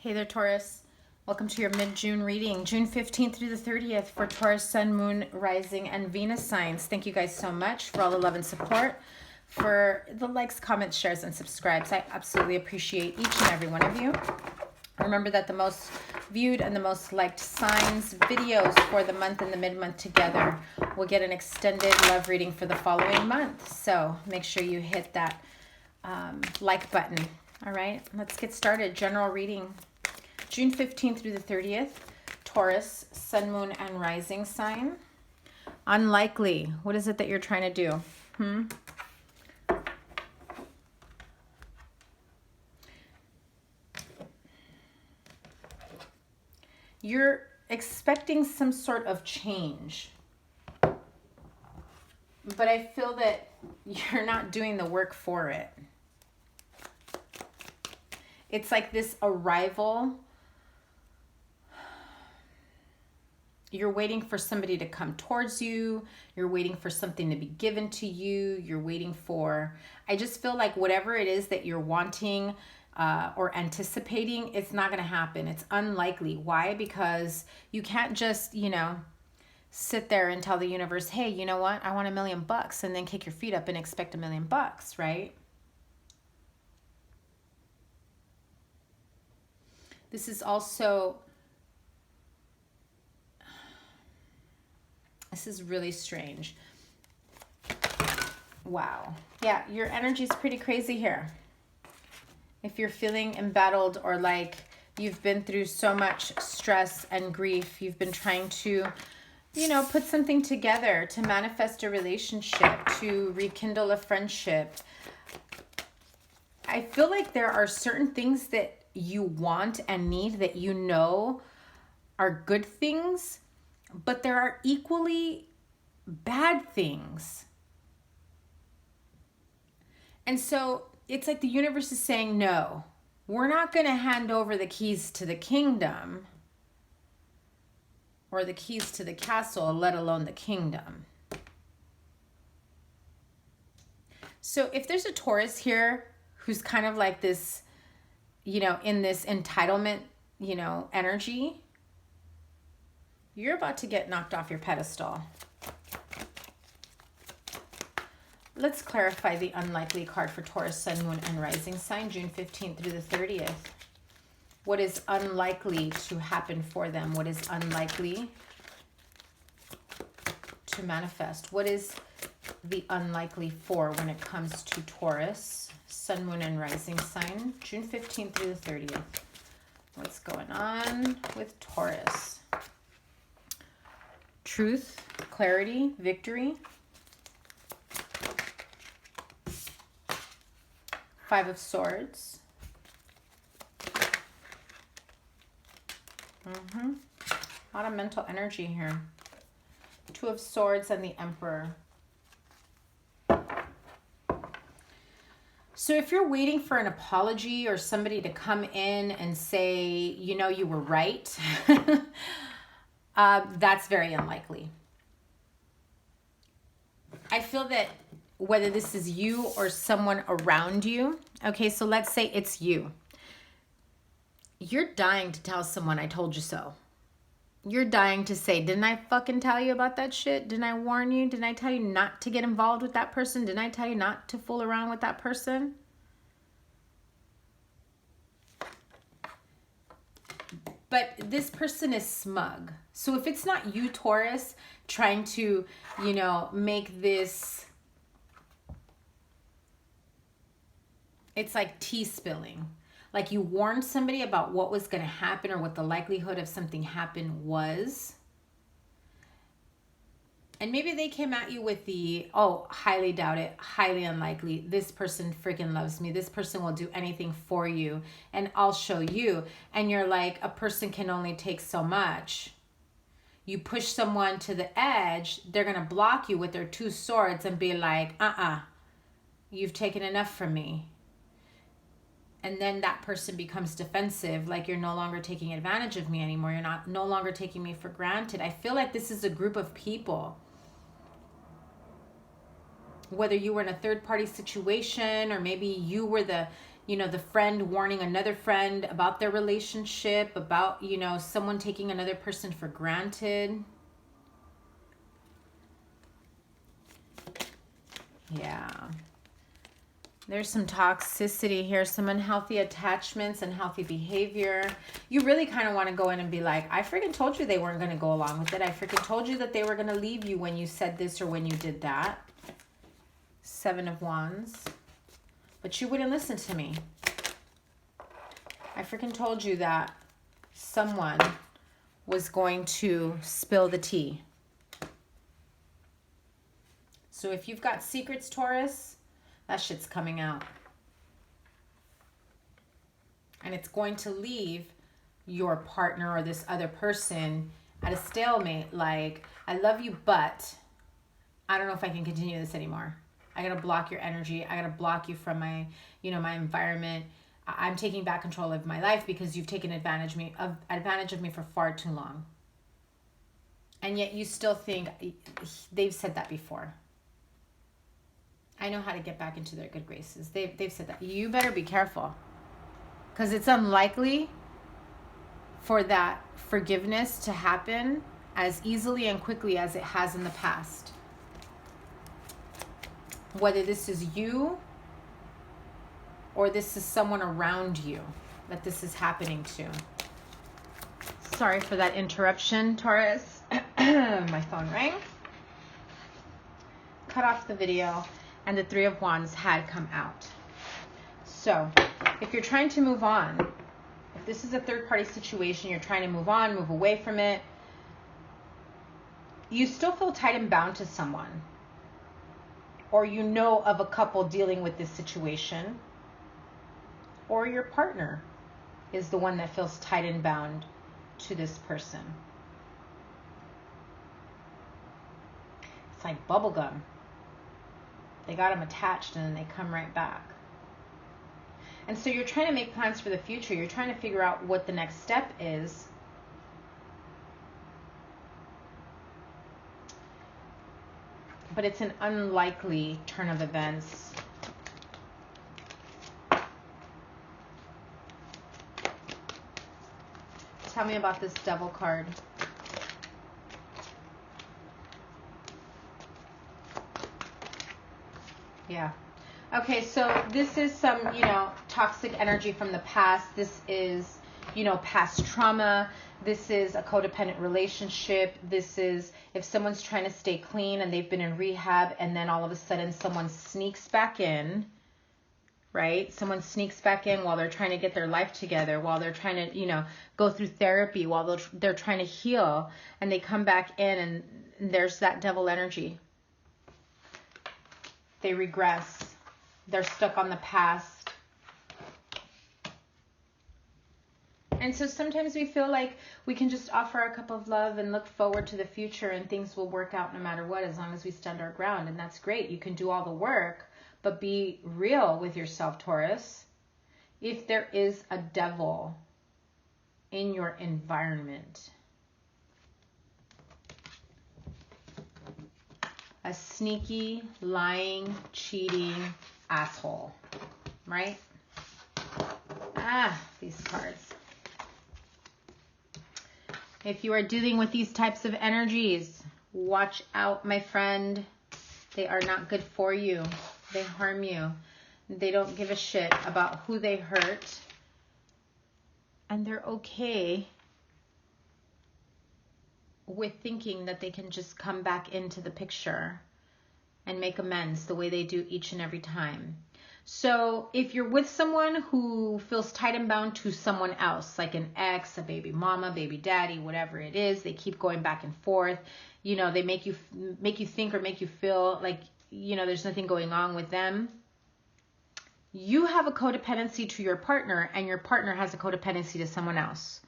Hey there, Taurus. Welcome to your mid-June reading, June 15th through the 30th for Taurus, Sun, Moon, Rising, and Venus signs. Thank you guys so much for all the love and support, for the likes, comments, shares, and subscribes. I absolutely appreciate each and every one of you. Remember that the most viewed and the most liked signs videos for the month and the mid-month together will get an extended love reading for the following month. So make sure you hit that like button. All right, let's get started. General reading. June 15th through the 30th, Taurus, Sun, Moon, and Rising sign. Unlikely. What is it that you're trying to do? You're expecting some sort of change, but I feel that you're not doing the work for it. It's like this arrival. You're waiting for somebody to come towards you. You're waiting for something to be given to you. You're waiting for, I just feel like whatever it is that you're wanting or anticipating, it's not going to happen. It's unlikely. Why? Because you can't just, sit there and tell the universe, hey, you know what? I want $1 million, and then kick your feet up and expect $1 million, right? This is also, this is really strange. Wow. Yeah, your energy is pretty crazy here. If you're feeling embattled or like you've been through so much stress and grief, you've been trying to, put something together to manifest a relationship, to rekindle a friendship. I feel like there are certain things that you want and need that are good things, but there are equally bad things. And so it's like the universe is saying, no, we're not going to hand over the keys to the kingdom or the keys to the castle, let alone the kingdom. So if there's a Taurus here who's kind of like this, in this entitlement, energy, you're about to get knocked off your pedestal. Let's clarify the unlikely card for Taurus, Sun, Moon, and Rising sign, June 15th through the 30th. What is unlikely to happen for them? What is unlikely to manifest? What is the unlikely for when it comes to Taurus, Sun, Moon, and Rising sign, June 15th through the 30th? What's going on with Taurus? Truth, clarity, victory. 5 of Swords. A lot of mental energy here. 2 of Swords and the Emperor. So if you're waiting for an apology or somebody to come in and say, you were right, that's very unlikely. I feel that whether this is you or someone around you, okay, so let's say it's you. You're dying to tell someone, I told you so. You're dying to say, didn't I fucking tell you about that shit? Didn't I warn you? Didn't I tell you not to get involved with that person? Didn't I tell you not to fool around with that person? But this person is smug. So if it's not you, Taurus, trying to, make this, it's like tea spilling. Like you warned somebody about what was going to happen or what the likelihood of something happen was. And maybe they came at you with the, oh, highly doubt it, highly unlikely. This person freaking loves me. This person will do anything for you. And I'll show you. And you're like, a person can only take so much. You push someone to the edge, they're going to block you with their 2 swords and be like, you've taken enough from me. And then that person becomes defensive, like you're no longer taking advantage of me anymore. You're no longer taking me for granted. I feel like this is a group of people. Whether you were in a third-party situation or maybe you were the, you know, the friend warning another friend about their relationship, about, you know, someone taking another person for granted. Yeah. There's some toxicity here, some unhealthy attachments, unhealthy behavior. You really kind of want to go in and be like, I freaking told you they weren't going to go along with it. I freaking told you that they were going to leave you when you said this or when you did that. 7 of Wands. But you wouldn't listen to me. I freaking told you that someone was going to spill the tea. So if you've got secrets, Taurus, that shit's coming out. And it's going to leave your partner or this other person at a stalemate. Like, I love you, but I don't know if I can continue this anymore. I gotta block your energy. I gotta block you from my, you know, my environment. I'm taking back control of my life because you've taken advantage of me for far too long. And yet you still think, they've said that before. I know how to get back into their good graces. They've said that. You better be careful. Because it's unlikely for that forgiveness to happen as easily and quickly as it has in the past. Whether this is you or this is someone around you that this is happening to. Sorry for that interruption, Taurus. My phone rang. Cut off the video and the 3 of Wands had come out. So if you're trying to move on, if this is a third-party situation, you're trying to move on, move away from it, you still feel tied and bound to someone. Or you know of a couple dealing with this situation, or your partner is the one that feels tied and bound to this person. It's like bubblegum. They got them attached and then they come right back. And so you're trying to make plans for the future. You're trying to figure out what the next step is. But it's an unlikely turn of events. Tell me about this Devil card. Yeah. Okay, so this is some, you know, toxic energy from the past. This is, you know, past trauma. This is a codependent relationship. This is if someone's trying to stay clean and they've been in rehab and then all of a sudden someone sneaks back in, right? Someone sneaks back in while they're trying to get their life together, while they're trying to, you know, go through therapy, while they're trying to heal, and they come back in and there's that devil energy. They regress. They're stuck on the past. And so sometimes we feel like we can just offer a cup of love and look forward to the future and things will work out no matter what, as long as we stand our ground. And that's great. You can do all the work, but be real with yourself, Taurus. If there is a devil in your environment, a sneaky, lying, cheating asshole, right? These cards. If you are dealing with these types of energies, watch out, my friend. They are not good for you. They harm you. They don't give a shit about who they hurt. And they're okay with thinking that they can just come back into the picture and make amends the way they do each and every time. So if you're with someone who feels tied and bound to someone else, like an ex, a baby mama, baby daddy, whatever it is, they keep going back and forth. You know, they make you think or make you feel like, you know, there's nothing going on with them. You have a codependency to your partner and your partner has a codependency to someone else.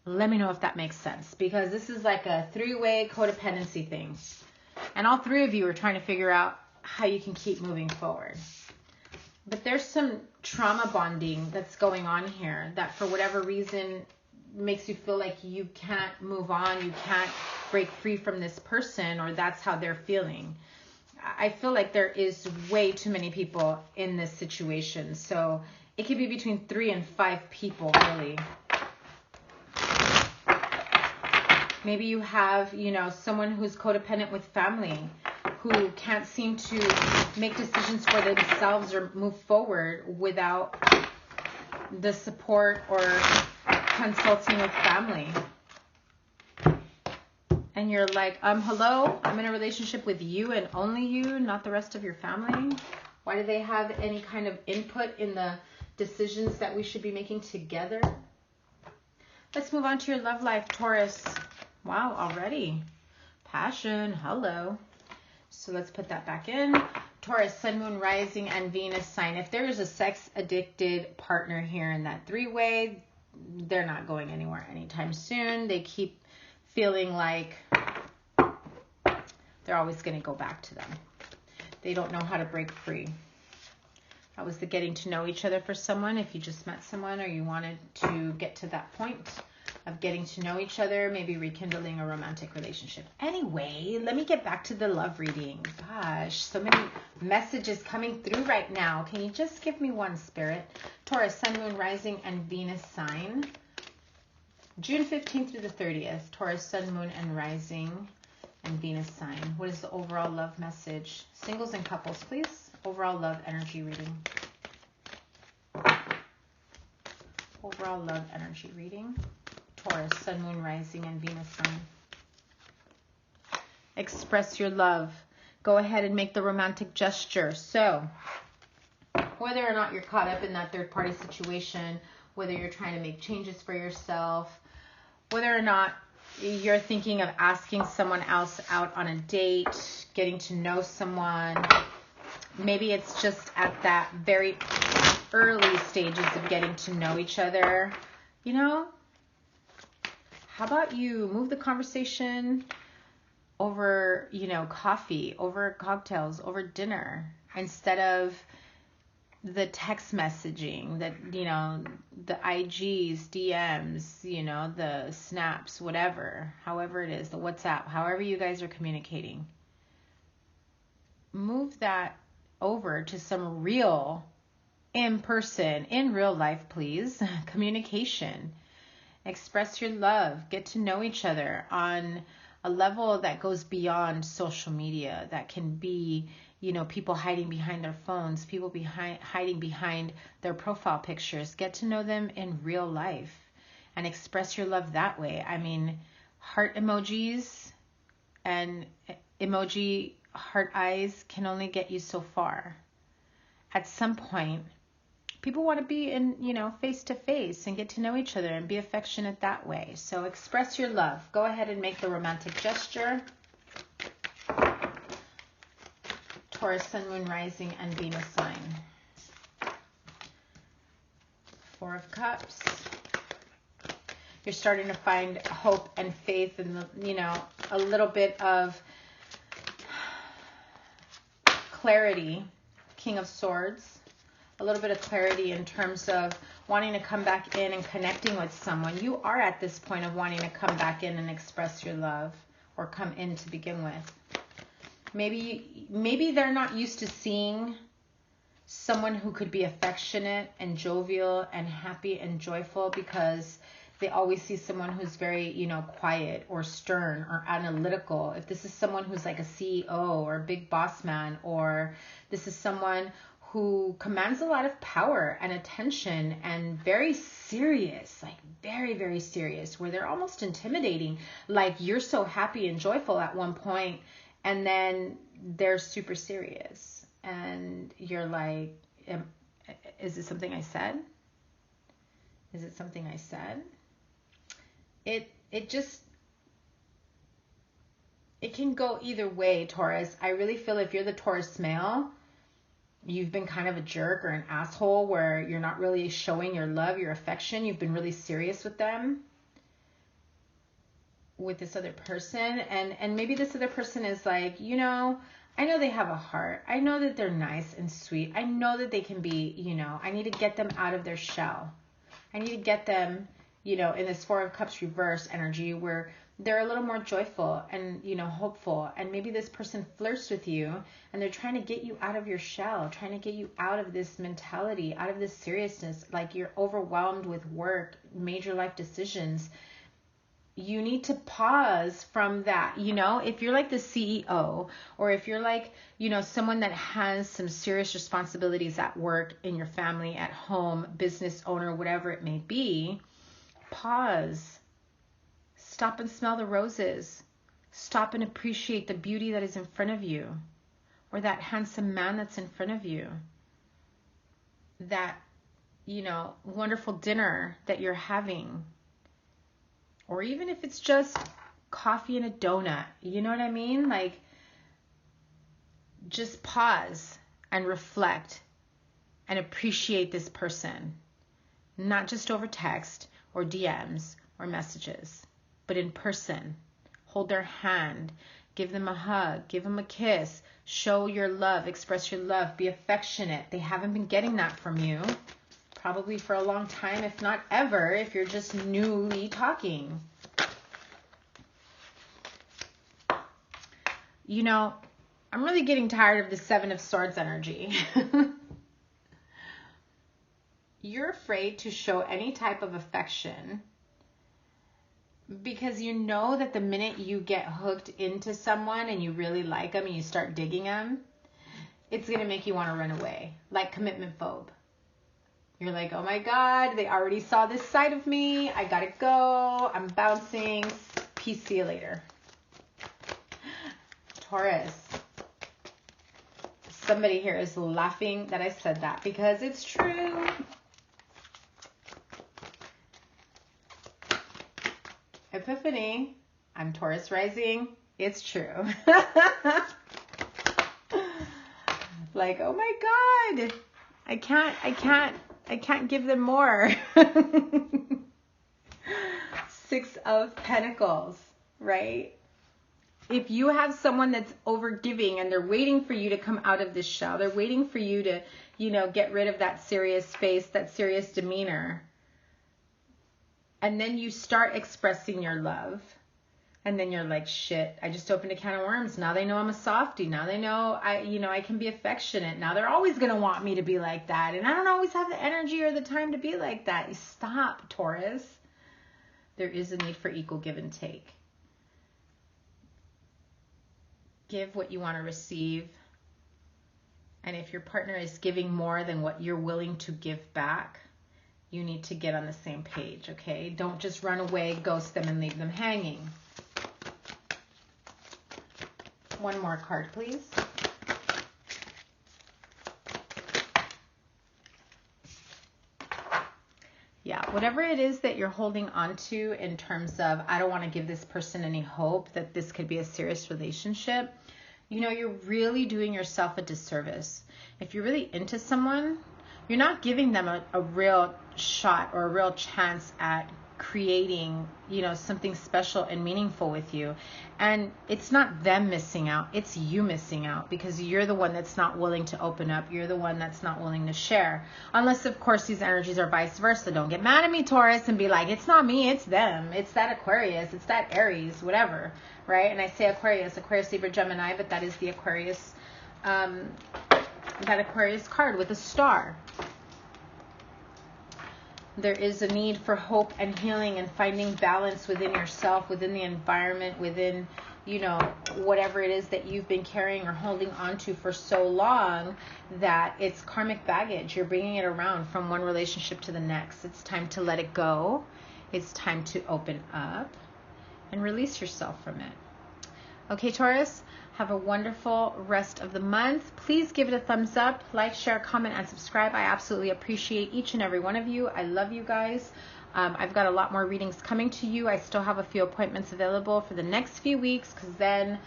Let me know if that makes sense, because this is like a three-way codependency thing. And all three of you are trying to figure out how you can keep moving forward. But there's some trauma bonding that's going on here that for whatever reason makes you feel like you can't move on, you can't break free from this person, or that's how they're feeling. I feel like there is way too many people in this situation. So it could be between 3 and 5 people, really. Maybe you have, you know, someone who's codependent with family, who can't seem to make decisions for themselves or move forward without the support or consulting with family. And you're like, hello, I'm in a relationship with you and only you, not the rest of your family. Why do they have any kind of input in the decisions that we should be making together? Let's move on to your love life, Taurus. Wow, already. Passion, hello. So let's put that back in. Taurus, Sun, Moon, Rising, and Venus sign. If there is a sex-addicted partner here in that three-way, they're not going anywhere anytime soon. They keep feeling like they're always going to go back to them. They don't know how to break free. That was the getting to know each other for someone. If you just met someone or you wanted to get to that point of getting to know each other, maybe rekindling a romantic relationship. Anyway, let me get back to the love reading. Gosh, so many messages coming through right now. Can you just give me one, Spirit? Taurus, Sun, Moon, Rising, and Venus sign. June 15th through the 30th. Taurus, Sun, Moon, and Rising, and Venus sign. What is the overall love message? Singles and couples, please. Overall love energy reading. Overall love energy reading. Taurus, Sun, Moon, Rising, and Venus sign. Express your love. Go ahead and make the romantic gesture. So, whether or not you're caught up in that third-party situation, whether you're trying to make changes for yourself, whether or not you're thinking of asking someone else out on a date, getting to know someone, maybe it's just at that very early stages of getting to know each other, you know, how about you move the conversation over, you know, coffee, over cocktails, over dinner, instead of the text messaging, that, you know, the IGs, DMs, you know, the snaps, whatever, however it is, the WhatsApp, however you guys are communicating. Move that over to some real, in person, in real life, please, communication. Express your love. Get to know each other on a level that goes beyond social media. That can be, you know, people hiding behind their phones, people hiding behind their profile pictures. Get to know them in real life and express your love that way. I mean, heart emojis and emoji heart eyes can only get you so far. At some point, people want to be in, you know, face to face and get to know each other and be affectionate that way. So express your love. Go ahead and make the romantic gesture. Taurus, Sun, Moon, Rising, and Venus sign. 4 of Cups. You're starting to find hope and faith and, you know, a little bit of clarity. King of Swords. A little bit of clarity in terms of wanting to come back in and connecting with someone. You are at this point of wanting to come back in and express your love, or come in to begin with. Maybe they're not used to seeing someone who could be affectionate and jovial and happy and joyful, because they always see someone who's very, you know, quiet or stern or analytical. If this is someone who's like a CEO or a big boss man, or this is someone who commands a lot of power and attention and very serious, like very, very serious, where they're almost intimidating. Like, you're so happy and joyful at one point, and then they're super serious. And you're like, is it something I said? Is it something I said? It can go either way, Taurus. I really feel if you're the Taurus male, you've been kind of a jerk or an asshole where you're not really showing your love, your affection. You've been really serious with them, with this other person. And maybe this other person is like, you know, I know they have a heart. I know that they're nice and sweet. I know that they can be, you know, I need to get them out of their shell. I need to get them, you know, in this 4 of Cups reverse energy where they're a little more joyful and, you know, hopeful. And maybe this person flirts with you and they're trying to get you out of your shell, trying to get you out of this mentality, out of this seriousness. Like you're overwhelmed with work, major life decisions. You need to pause from that. You know, if you're like the CEO, or if you're like, you know, someone that has some serious responsibilities at work, in your family, at home, business owner, whatever it may be, pause. Stop and smell the roses. Stop and appreciate the beauty that is in front of you, or that handsome man that's in front of you. That, you know, wonderful dinner that you're having. Or even if it's just coffee and a donut, you know what I mean? Like, just pause and reflect and appreciate this person. Not just over text or DMs or messages, but in person. Hold their hand, give them a hug, give them a kiss, show your love, express your love, be affectionate. They haven't been getting that from you, probably for a long time, if not ever, if you're just newly talking. You know, I'm really getting tired of the Seven of Swords energy. You're afraid to show any type of affection because you know that the minute you get hooked into someone and you really like them and you start digging them, it's going to make you want to run away, like commitment phobe. You're like, oh my God, they already saw this side of me. I got to go. I'm bouncing. Peace, see you later. Taurus. Somebody here is laughing that I said that because it's true. Epiphany. I'm Taurus rising. It's true. Like, oh my God. I can't give them more. Six of Pentacles, right? If you have someone that's overgiving and they're waiting for you to come out of this shell, they're waiting for you to, you know, get rid of that serious face, that serious demeanor. And then you start expressing your love. And then you're like, shit, I just opened a can of worms. Now they know I'm a softie. Now they know I can be affectionate. Now they're always going to want me to be like that. And I don't always have the energy or the time to be like that. Stop, Taurus. There is a need for equal give and take. Give what you want to receive. And if your partner is giving more than what you're willing to give back, you need to get on the same page, okay? Don't just run away, ghost them, and leave them hanging. One more card, please. Yeah, whatever it is that you're holding on to in terms of, I don't want to give this person any hope that this could be a serious relationship, you know, you're really doing yourself a disservice. If you're really into someone, you're not giving them a real shot or a real chance at creating, you know, something special and meaningful with you. And it's not them missing out, it's you missing out because you're the one that's not willing to open up. You're the one that's not willing to share. Unless, of course, these energies are vice versa. Don't get mad at me, Taurus, and be like, it's not me, it's them. It's that Aquarius, it's that Aries, whatever, right? And I say Aquarius, Libra, Gemini, but that is the Aquarius, that Aquarius card with a star. There is a need for hope and healing and finding balance within yourself, within the environment, within, you know, whatever it is that you've been carrying or holding on to for so long that it's karmic baggage. You're bringing it around from one relationship to the next. It's time to let it go. It's time to open up and release yourself from it. Okay, Taurus, have a wonderful rest of the month. Please give it a thumbs up, like, share, comment, and subscribe. I absolutely appreciate each and every one of you. I love you guys. I've got a lot more readings coming to you. I still have a few appointments available for the next few weeks because then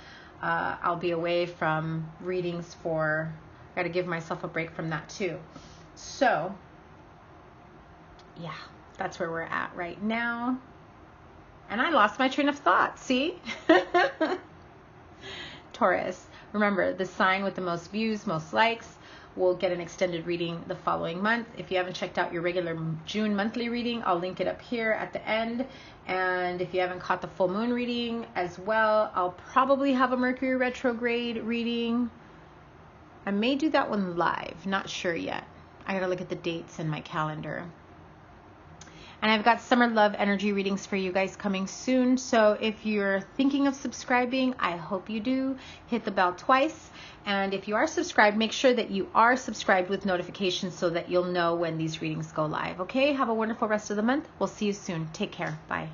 I'll be away from readings I got to give myself a break from that too. So, yeah, that's where we're at right now. And I lost my train of thought, see? Taurus, remember, the sign with the most views, most likes, we'll get an extended reading the following month. If you haven't checked out your regular June monthly reading, I'll link it up here at the end. And if you haven't caught the full moon reading as well, I'll probably have a Mercury retrograde reading. I may do that one live, not sure yet. I gotta look at the dates in my calendar. And I've got summer love energy readings for you guys coming soon. So if you're thinking of subscribing, I hope you do. Hit the bell twice. And if you are subscribed, make sure that you are subscribed with notifications so that you'll know when these readings go live. Okay, have a wonderful rest of the month. We'll see you soon. Take care. Bye.